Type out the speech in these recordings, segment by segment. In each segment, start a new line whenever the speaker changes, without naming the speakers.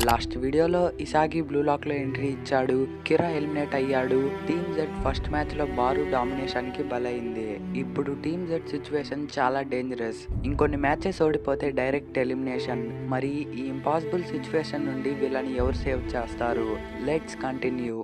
Last వీడియోలో Isagi blue lock లో entry ఇచ్చాడు, కిరా ఎలిమినేట్ అయ్యాడు. టీమ్ జెడ్ ఫస్ట్ మ్యాచ్ లో బారు డామినేషన్ కి బలైంది. ఇప్పుడు టీమ్ జెడ్ సిచ్యువేషన్ చాలా డేంజరస్. ఇంకొన్ని మ్యాచెస్ ఓడిపోతే డైరెక్ట్ ఎలిమినేషన్. మరి ఈ ఇంపాసిబుల్ సిచ్యువేషన్ నుండి వీళ్ళని ఎవరు సేవ్ చేస్తారు? Let's continue.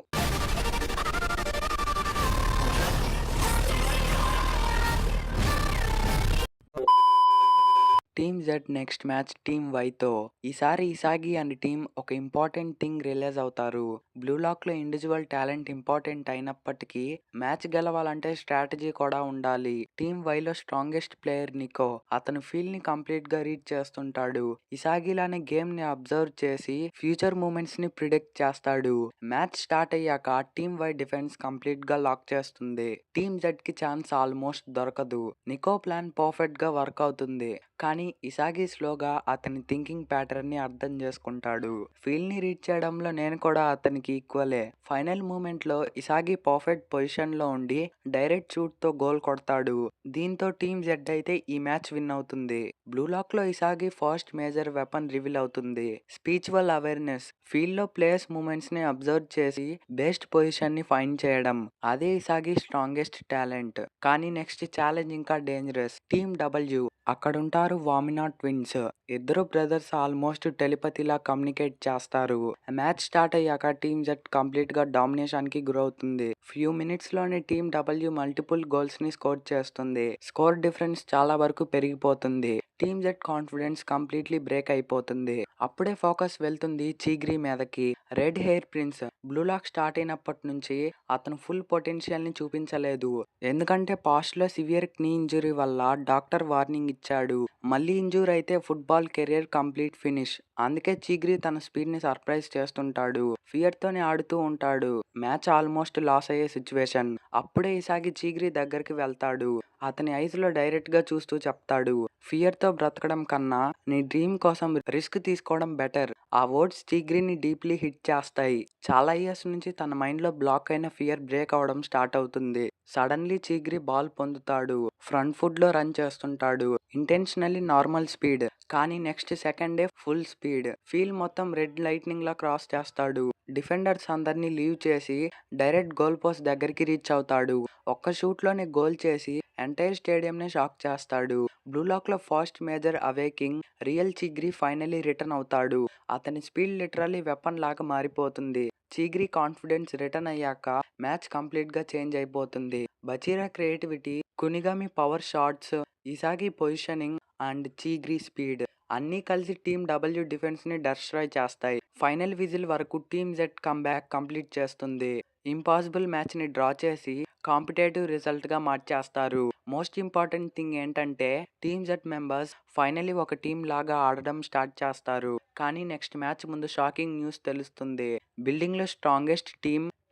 Team Z next match team వైతో. ఈసారి ఇసాగి అండ్ టీమ్ ఒక ఇంపార్టెంట్ థింగ్ రిలీజ్ అవుతారు. బ్లూ లాక్ లో ఇండివిజువల్ టాలెంట్ ఇంపార్టెంట్ అయినప్పటికీ మ్యాచ్ గెలవాలంటే స్ట్రాటజీ కూడా ఉండాలి. Team వైలో strongest player Nicco. అతను ఫీల్డ్ ని కంప్లీట్ గా రీడ్ చేస్తుంటాడు. ఇసాగిలానే గేమ్ ని అబ్జర్వ్ చేసి ఫ్యూచర్ మూమెంట్స్ ని ప్రిడిక్ట్ చేస్తాడు. మ్యాచ్ స్టార్ట్ అయ్యాక టీమ్ వై డిఫెన్స్ కంప్లీట్ గా లాక్ చేస్తుంది. టీమ్ జెడ్ కి ఛాన్స్ ఆల్మోస్ట్ దొరకదు. నికో ప్లాన్ పర్ఫెక్ట్ గా వర్క్ అవుతుంది. కానీ ఇసాగి స్లోగా అతని థింకింగ్ ప్యాటర్న్ ని అర్థం చేసుకుంటాడు. ఫీల్డ్ ని రీచ్ చేయడంలో నేను కూడా అతనికి ఈక్వలే. ఫైనల్ మూమెంట్ లో ఇసాగి పర్ఫెక్ట్ పొజిషన్ లో ఉండి డైరెక్ట్ షూట్ తో గోల్ కొడతాడు. దీంతో టీమ్ జెడ్ అయితే ఈ మ్యాచ్ విన్ అవుతుంది. బ్లూ లాక్ లో Isagi first major weapon reveal అవుతుంది. Spatial awareness. ఫీల్డ్ లో ప్లేయర్స్ మూమెంట్స్ ని అబ్జర్వ్ చేసి బెస్ట్ పొజిషన్ ని ఫైండ్ చేయడం. అదే ఇసాగి స్ట్రాంగెస్ట్ టాలెంట్. కానీ నెక్స్ట్ ఛాలెంజ్ ఇంకా డేంజరస్. Team W. అక్కడుంటారు వామినా ట్విన్స్. ఇద్దరు బ్రదర్స్ ఆల్మోస్ట్ టెలిపతిలా కమ్యూనికేట్ చేస్తారు. మ్యాచ్ స్టార్ట్ అయ్యాక టీమ్ జెడ్ కంప్లీట్ గా డామినేషన్ కి గురవుతుంది. ఫ్యూ మినిట్స్ లోనే టీమ్ డబ్ల్యూ మల్టిపుల్ గోల్స్ ని స్కోర్ చేస్తుంది. స్కోర్ డిఫరెన్స్ చాలా వరకు పెరిగిపోతుంది. Team Z confidence completely break అయిపోతుంది. అప్పుడే ఫోకస్ వెళ్తుంది చీగ్రీ మీదకి. Red hair prince. Blue Lock start అయినప్పటి నుంచి అతను ఫుల్ పొటెన్షియల్ ని చూపించలేదు. ఎందుకంటే పాస్ట్ లో సివియర్ క్నీ ఇంజురీ వల్ల డాక్టర్ వార్నింగ్ ఇచ్చాడు. మళ్ళీ ఇంజూర్ అయితే ఫుట్బాల్ కెరియర్ కంప్లీట్ ఫినిష్. అందుకే చీగ్రీ తన స్పీడ్ ని సర్ప్రైజ్ చేస్తుంటాడు. ఫియర్ తోనే ఆడుతూ ఉంటాడు. మ్యాచ్ ఆల్మోస్ట్ లాస్ అయ్యే సిచ్యువేషన్. అప్పుడే ఇసాగి చీగ్రీ దగ్గరికి వెళ్తాడు. అతని ఐస్ లో డైరెక్ట్ గా చూస్తూ చెప్తాడు, ఫియర్ తో బ్రతకడం కన్నా నీ డ్రీమ్ కోసం రిస్క్ తీసుకోవడం బెటర్. ఆ వర్డ్స్ చీగ్రీని డీప్లీ హిట్ చేస్తాయి. చాలా ఇయర్స్ నుంచి తన మైండ్ లో బ్లాక్ అయిన ఫియర్ బ్రేక్ అవడం స్టార్ట్ అవుతుంది. సడన్లీ చీగ్రీ బాల్ పొందుతాడు. ఫ్రంట్ ఫుట్ లో రన్ చేస్తుంటాడు. ఇంటెన్షనల్లీ నార్మల్ స్పీడ్, కానీ నెక్స్ట్ సెకండే ఫుల్ స్పీడ్. ఫీల్డ్ మొత్తం రెడ్ లైట్నింగ్ లా క్రాస్ చేస్తాడు. డిఫెండర్స్ అందరినీ లీవ్ చేసి డైరెక్ట్ గోల్ పోస్ట్ దగ్గరికి రీచ్ అవుతాడు. ఒక్క షూట్ లోనే గోల్ చేసి ఎంటైర్ స్టేడియం ని షాక్ చేస్తాడు. బ్లూ లాక్ లో first major awakening. Real Chigiri finally return అవుతాడు. అతని స్పీడ్ లిటరల్లీ వెపన్ లాగా మారిపోతుంది. చీగ్రీ కాన్ఫిడెన్స్ రిటర్న్ అయ్యాక మ్యాచ్ కంప్లీట్ గా చేంజ్ అయిపోతుంది. Bachira creativity, Kunigami power shots, Isagi positioning and Chigiri speed అన్నీ కలిసి టీమ్ డబ్ల్యూ డిఫెన్స్ ని డెస్ట్రాయ్ చేస్తాయి. ఫైనల్ విజిల్ వరకు టీమ్ జెడ్ కమ్బ్యాక్ కంప్లీట్ చేస్తుంది. ఇంపాసిబుల్ మ్యాచ్ ని డ్రా చేసి కాంపిటేటివ్ రిజల్ట్ గా మార్చేస్తారు. మోస్ట్ ఇంపార్టెంట్ థింగ్ ఏంటంటే టీమ్ జెడ్ మెంబర్స్ ఫైనలీ ఒక టీమ్ లాగా ఆడడం స్టార్ట్ చేస్తారు. కానీ నెక్స్ట్ మ్యాచ్ ముందు షాకింగ్ న్యూస్ తెలుస్తుంది. బిల్డింగ్ లో స్ట్రాంగెస్ట్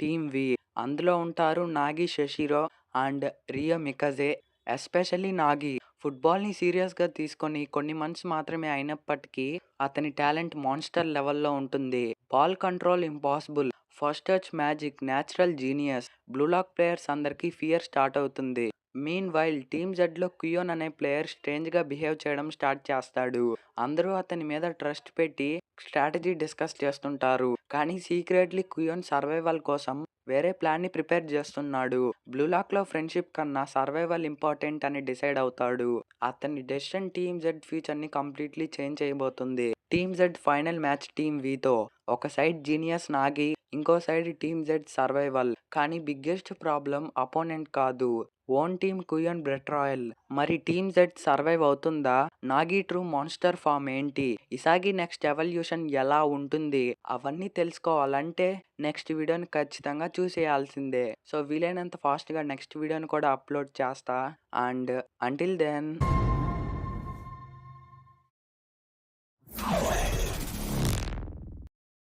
టీమ్ వి. అందులో ఉంటారు Nagi Seishiro and Reo Mikage. Especially Nagi football ని సీరియస్ గా తీసుకొని కొన్ని మంత్స్ మాత్రమే అయినప్పటికీ అతని టాలెంట్ మాన్స్టర్ లెవెల్లో ఉంటుంది. Ball control impossible, first touch magic, natural genius. Blue Lock players అందరికీ ఫియర్ స్టార్ట్ అవుతుంది. మీన్ వైల్ టీమ్ జెడ్ లో క్యూయోన్ అనే ప్లేయర్ స్ట్రేంజ్ గా బిహేవ్ చేయడం స్టార్ట్ చేస్తాడు. అందరూ అతని మీద ట్రస్ట్ పెట్టి స్ట్రాటజీ డిస్కస్ చేస్తుంటారు. కానీ సీక్రెట్లీ క్యూయోన్ సర్వైవల్ కోసం వేరే ప్లాన్ ని ప్రిపేర్ చేస్తున్నాడు. బ్లూ లాక్ లో ఫ్రెండ్షిప్ కన్నా సర్వైవల్ ఇంపార్టెంట్ అని డిసైడ్ అవుతాడు. అతని డెసిషన్ టీమ్ జెడ్ ఫ్యూచర్ ని కంప్లీట్లీ చేంజ్ చేయబోతుంది. Team Z final match team వితో. ఒక సైడ్ జీనియస్ నాగి, ఇంకో సైడ్ టీమ్ జెడ్ సర్వైవల్. కానీ బిగ్గెస్ట్ ప్రాబ్లం అపోనెంట్ కాదు, ఓన్ టీమ్ క్యూయోన్ బ్రెట్రాయల్. మరి టీమ్ జెడ్ సర్వైవ్ అవుతుందా? నాగి ట్రూ మాన్స్టర్ ఫామ్ ఏంటి? ఇసాగి నెక్స్ట్ ఎవల్యూషన్ ఎలా ఉంటుంది? అవన్నీ తెలుసుకోవాలంటే నెక్స్ట్ వీడియోని ఖచ్చితంగా చూసేయాల్సిందే. సో వీలైనంత ఫాస్ట్ గా నెక్స్ట్ వీడియోని కూడా అప్లోడ్ చేస్తా. And until then